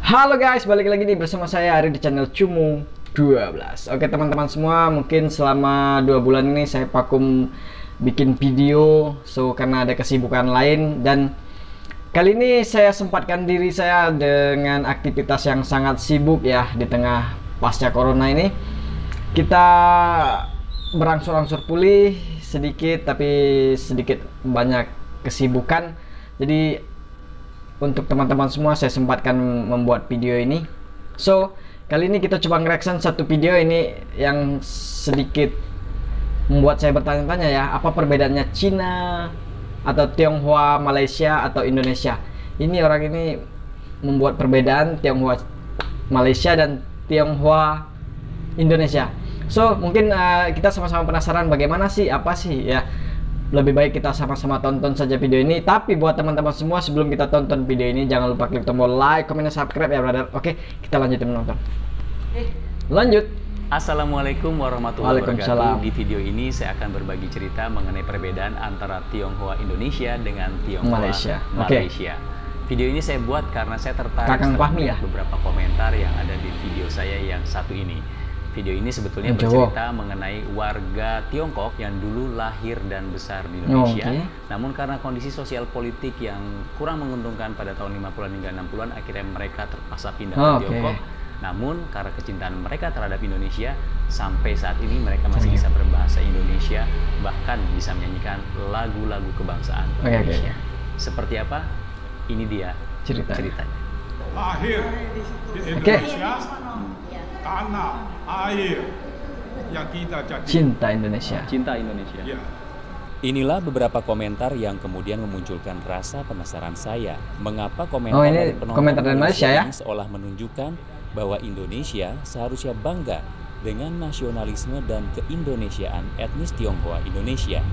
Halo guys, balik lagi nih bersama saya Ari di channel Cumu 12. Oke teman-teman semua, mungkin selama 2 bulan ini saya vakum bikin video, karena ada kesibukan lain. Dan kali ini saya sempatkan diri saya dengan aktivitas yang sangat sibuk ya. Di tengah pasca corona ini kita berangsur-angsur pulih sedikit, tapi sedikit banyak kesibukan. Jadi untuk teman-teman semua saya sempatkan membuat video ini. Kali ini kita coba nge-reaction satu video ini yang sedikit membuat saya bertanya-tanya ya, apa perbedaannya Cina atau Tionghoa Malaysia atau Indonesia. Ini orang ini membuat perbedaan Tionghoa Malaysia dan Tionghoa Indonesia. Mungkin kita sama-sama penasaran bagaimana sih, apa sih ya. Lebih baik kita sama-sama tonton saja video ini. Tapi buat teman-teman semua, sebelum kita tonton video ini, jangan lupa klik tombol like, komen, dan subscribe ya brother. Oke, kita lanjutin menonton. Lanjut. Assalamualaikum warahmatullahi wabarakatuh. Di video ini saya akan berbagi cerita mengenai perbedaan antara Tionghoa Indonesia dengan Tionghoa Malaysia. Video ini saya buat karena saya tertarik dengan beberapa komentar yang ada di video saya yang satu ini. Video ini sebetulnya bercerita mengenai warga Tiongkok yang dulu lahir dan besar di Indonesia. Namun karena kondisi sosial politik yang kurang menguntungkan pada tahun 50-an hingga 60-an, akhirnya mereka terpaksa pindah ke Tiongkok. Namun karena kecintaan mereka terhadap Indonesia, sampai saat ini mereka masih bisa berbahasa Indonesia, bahkan bisa menyanyikan lagu-lagu kebangsaan Indonesia. Seperti apa? Ini dia ceritanya. Lahir di Indonesia karena air yang kita cinta Indonesia. Cinta Indonesia. Ya. Inilah beberapa komentar yang kemudian memunculkan rasa penasaran saya. Mengapa komentar dari penonton dari Malaysia ya? Seolah menunjukkan bahwa Indonesia seharusnya bangga dengan nasionalisme dan keindonesiaan etnis Tionghoa Indonesia.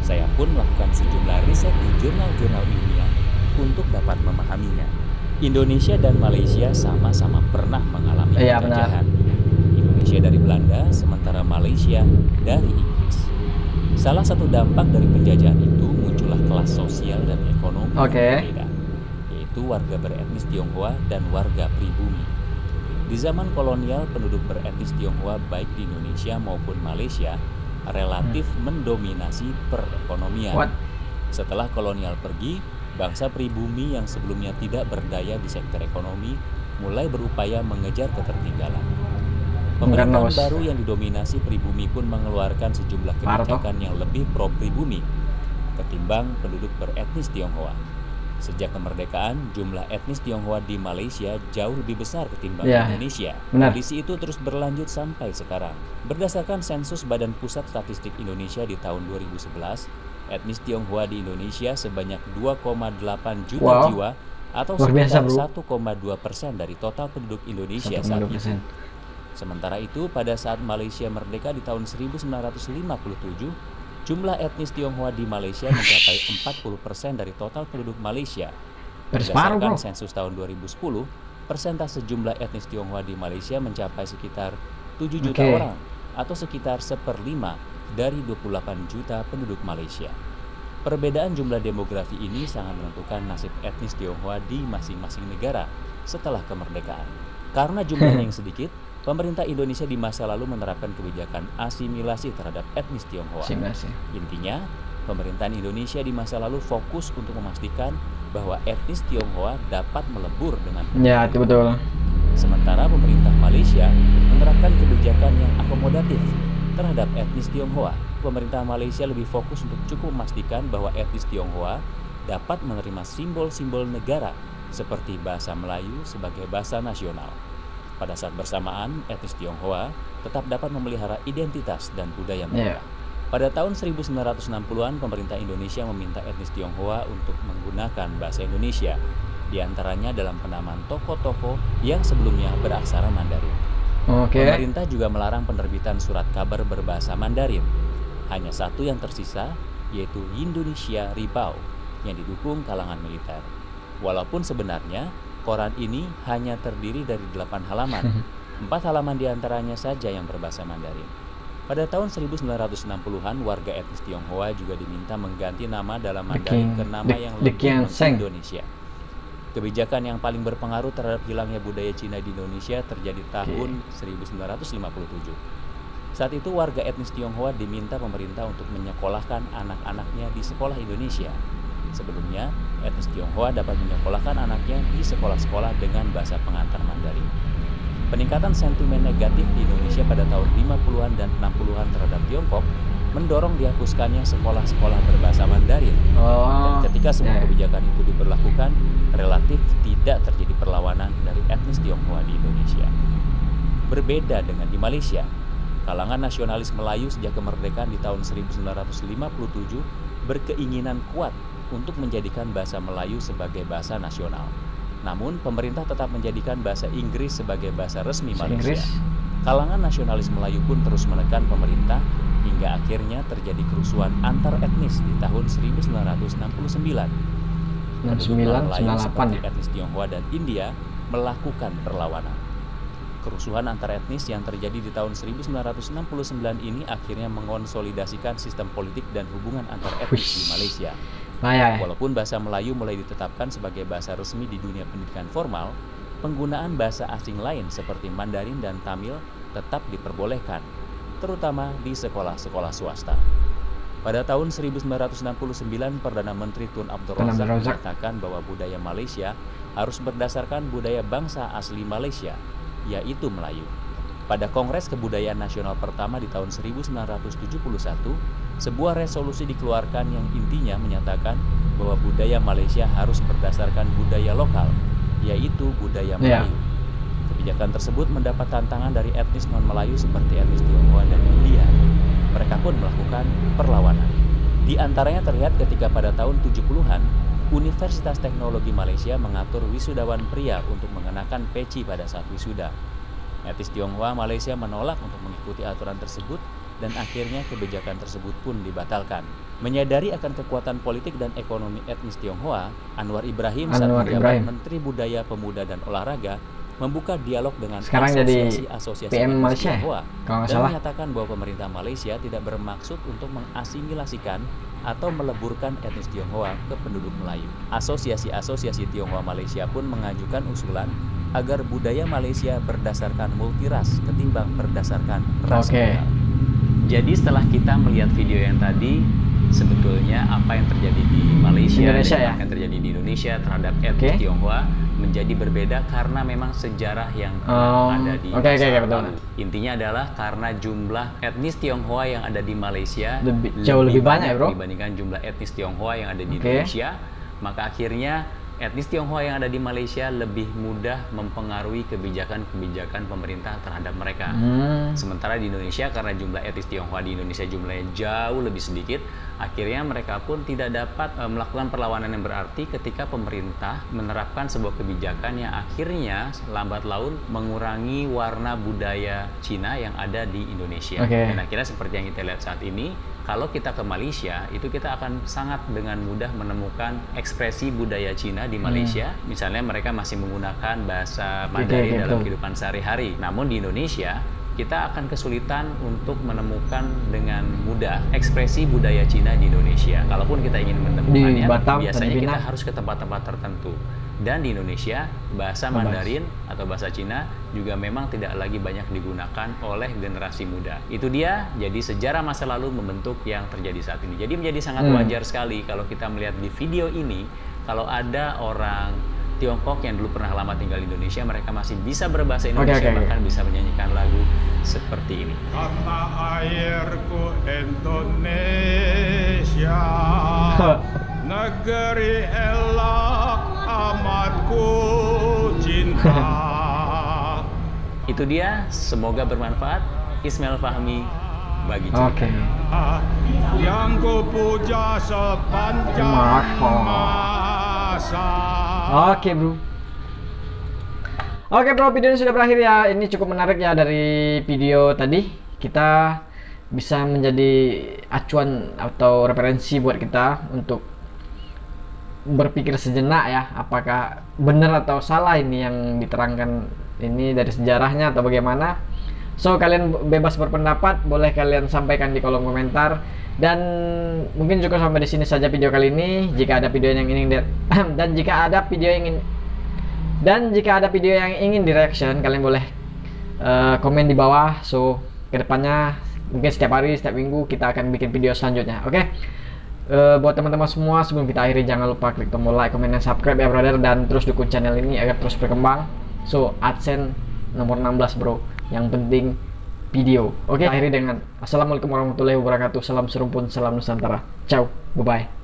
Saya pun melakukan sejumlah riset di jurnal-jurnal ilmiah untuk dapat memahaminya. Indonesia dan Malaysia sama-sama pernah mengalami penjajahan. Indonesia dari Belanda, sementara Malaysia dari Inggris. Salah satu dampak dari penjajahan itu muncullah kelas sosial dan ekonomi yang berbeda, yaitu warga beretnis Tionghoa dan warga pribumi. Di zaman kolonial, penduduk beretnis Tionghoa baik di Indonesia maupun Malaysia relatif mendominasi perekonomian. Setelah kolonial pergi, bangsa pribumi yang sebelumnya tidak berdaya di sektor ekonomi mulai berupaya mengejar ketertinggalan. Pemerintahan baru yang didominasi pribumi pun mengeluarkan sejumlah kebijakan yang lebih pro pribumi ketimbang penduduk beretnis Tionghoa. Sejak kemerdekaan, jumlah etnis Tionghoa di Malaysia jauh lebih besar ketimbang Indonesia. Kondisi itu terus berlanjut sampai sekarang. Berdasarkan sensus Badan Pusat Statistik Indonesia di tahun 2011, etnis Tionghoa di Indonesia sebanyak 2,8 juta jiwa atau sekitar 1,2% dari total penduduk Indonesia saat itu. Sementara itu, pada saat Malaysia merdeka di tahun 1957, jumlah etnis Tionghoa di Malaysia mencapai 40% dari total penduduk Malaysia. Berdasarkan sensus tahun 2010, persentase jumlah etnis Tionghoa di Malaysia mencapai sekitar 7 juta orang atau sekitar 1/5 dari 28 juta penduduk Malaysia. Perbedaan jumlah demografi ini sangat menentukan nasib etnis Tionghoa di masing-masing negara setelah kemerdekaan. Karena jumlahnya yang sedikit, pemerintah Indonesia di masa lalu menerapkan kebijakan asimilasi terhadap etnis Tionghoa. Intinya, pemerintahan Indonesia di masa lalu fokus untuk memastikan bahwa etnis Tionghoa dapat melebur dengan betul. Sementara pemerintah Malaysia menerapkan kebijakan yang akomodatif terhadap etnis Tionghoa. Pemerintah Malaysia lebih fokus untuk cukup memastikan bahwa etnis Tionghoa dapat menerima simbol-simbol negara seperti bahasa Melayu sebagai bahasa nasional. Pada saat bersamaan, etnis Tionghoa tetap dapat memelihara identitas dan budaya mereka. Pada tahun 1960-an, pemerintah Indonesia meminta etnis Tionghoa untuk menggunakan bahasa Indonesia, di antaranya dalam penamaan tokoh-tokoh yang sebelumnya beraksara Mandarin. Pemerintah juga melarang penerbitan surat kabar berbahasa Mandarin. Hanya satu yang tersisa, yaitu Indonesia Ribau, yang didukung kalangan militer. Walaupun sebenarnya koran ini hanya terdiri dari 8 halaman, 4 halaman diantaranya saja yang berbahasa Mandarin. Pada tahun 1960-an, warga etnis Tionghoa juga diminta mengganti nama dalam Mandarin ke nama yang lebih Indonesia. Kebijakan yang paling berpengaruh terhadap hilangnya budaya Cina di Indonesia terjadi tahun 1957. Saat itu warga etnis Tionghoa diminta pemerintah untuk menyekolahkan anak-anaknya di sekolah Indonesia. Sebelumnya, etnis Tionghoa dapat menyekolahkan anaknya di sekolah-sekolah dengan bahasa pengantar Mandarin. Peningkatan sentimen negatif di Indonesia pada tahun 50-an dan 60-an terhadap Tiongkok mendorong dihapuskannya sekolah-sekolah berbahasa Mandarin. Dan ketika semua kebijakan itu diberlakukan, relatif tidak terjadi perlawanan dari etnis Tionghoa di Indonesia. Berbeda dengan di Malaysia, kalangan nasionalis Melayu sejak kemerdekaan di tahun 1957 berkeinginan kuat untuk menjadikan bahasa Melayu sebagai bahasa nasional. Namun, pemerintah tetap menjadikan bahasa Inggris sebagai bahasa resmi Malaysia. Kalangan nasionalis Melayu pun terus menekan pemerintah hingga akhirnya terjadi kerusuhan antar etnis di tahun 1969. Penduduk Melayu seperti etnis Tionghoa dan India melakukan perlawanan. Kerusuhan antar etnis yang terjadi di tahun 1969 ini akhirnya mengonsolidasikan sistem politik dan hubungan antar etnis di Malaysia. Walaupun bahasa Melayu mulai ditetapkan sebagai bahasa resmi di dunia pendidikan formal, penggunaan bahasa asing lain seperti Mandarin dan Tamil tetap diperbolehkan, terutama di sekolah-sekolah swasta. Pada tahun 1969, Perdana Menteri Tun Abdul Razak mengatakan bahwa budaya Malaysia harus berdasarkan budaya bangsa asli Malaysia, yaitu Melayu. Pada Kongres Kebudayaan Nasional pertama di tahun 1971, sebuah resolusi dikeluarkan yang intinya menyatakan bahwa budaya Malaysia harus berdasarkan budaya lokal, yaitu budaya Melayu. Kebijakan tersebut mendapat tantangan dari etnis non-Melayu seperti etnis Tionghoa dan India. Mereka pun melakukan perlawanan. Di antaranya terlihat ketika pada tahun 70-an, Universitas Teknologi Malaysia mengatur wisudawan pria untuk mengenakan peci pada saat wisuda. Etnis Tionghoa Malaysia menolak untuk mengikuti aturan tersebut dan akhirnya kebijakan tersebut pun dibatalkan. Menyadari akan kekuatan politik dan ekonomi etnis Tionghoa, Anwar Ibrahim saat menjabat Menteri Budaya, Pemuda dan Olahraga membuka dialog dengan asosiasi-asosiasi etnis Tionghoa dan menyatakan bahwa pemerintah Malaysia tidak bermaksud untuk mengasimilasikan atau meleburkan etnis Tionghoa ke penduduk Melayu. Asosiasi-asosiasi Tionghoa Malaysia pun mengajukan usulan agar budaya Malaysia berdasarkan multiras ketimbang berdasarkan ras tunggal. Jadi setelah kita melihat video yang tadi, sebetulnya apa yang terjadi di Malaysia dan apa yang terjadi di Indonesia terhadap etnis Tionghoa menjadi berbeda karena memang sejarah yang ada di masa lalu. Intinya adalah karena jumlah etnis Tionghoa yang ada di Malaysia jauh lebih banyak dibandingkan jumlah etnis Tionghoa yang ada di Indonesia, maka akhirnya etnis Tionghoa yang ada di Malaysia lebih mudah mempengaruhi kebijakan-kebijakan pemerintah terhadap mereka. Sementara di Indonesia, karena jumlah etnis Tionghoa di Indonesia jumlahnya jauh lebih sedikit, akhirnya mereka pun tidak dapat melakukan perlawanan yang berarti ketika pemerintah menerapkan sebuah kebijakan yang akhirnya lambat laun mengurangi warna budaya Cina yang ada di Indonesia. Dan akhirnya seperti yang kita lihat saat ini, kalau kita ke Malaysia, itu kita akan sangat dengan mudah menemukan ekspresi budaya Cina di Malaysia. Misalnya mereka masih menggunakan bahasa Mandarin dalam kehidupan sehari-hari. Namun di Indonesia, kita akan kesulitan untuk menemukan dengan mudah ekspresi budaya Cina di Indonesia. Kalaupun kita ingin menemukannya, biasanya kita harus ke tempat-tempat tertentu. Dan di Indonesia, bahasa Mandarin atau bahasa Cina juga memang tidak lagi banyak digunakan oleh generasi muda. Itu dia, jadi sejarah masa lalu membentuk yang terjadi saat ini. Jadi menjadi sangat wajar sekali kalau kita melihat di video ini, kalau ada orang Tiongkok yang dulu pernah lama tinggal di Indonesia, mereka masih bisa berbahasa Indonesia, bahkan bisa menyanyikan lagu seperti ini. Tanah airku Indonesia, negeri elok amatku cinta. Itu dia, semoga bermanfaat. Ismail Fahmi bagi cerita. Yang ku puja sepanjang masa. Bro. Bro, video ini sudah berakhir ya. Ini cukup menarik ya dari video tadi. Kita bisa menjadi acuan atau referensi buat kita untuk berpikir sejenak ya, apakah benar atau salah ini yang diterangkan ini dari sejarahnya atau bagaimana. So, kalian bebas berpendapat, boleh kalian sampaikan di kolom komentar. Dan mungkin juga sampai di sini saja video kali ini. Jika ada video yang ingin dan jika ada video yang ingin Dan jika ada video yang ingin di reaction, kalian boleh komen di bawah. So kedepannya mungkin setiap hari, setiap minggu kita akan bikin video selanjutnya. Oke. Buat teman-teman semua, sebelum kita akhiri jangan lupa klik tombol like, comment, dan subscribe ya brother, dan terus dukung channel ini agar terus berkembang. So AdSense nomor 16 bro, yang penting video. Oke, akhiri dengan assalamualaikum warahmatullahi wabarakatuh. Salam serumpun, salam Nusantara. Ciao, bye bye.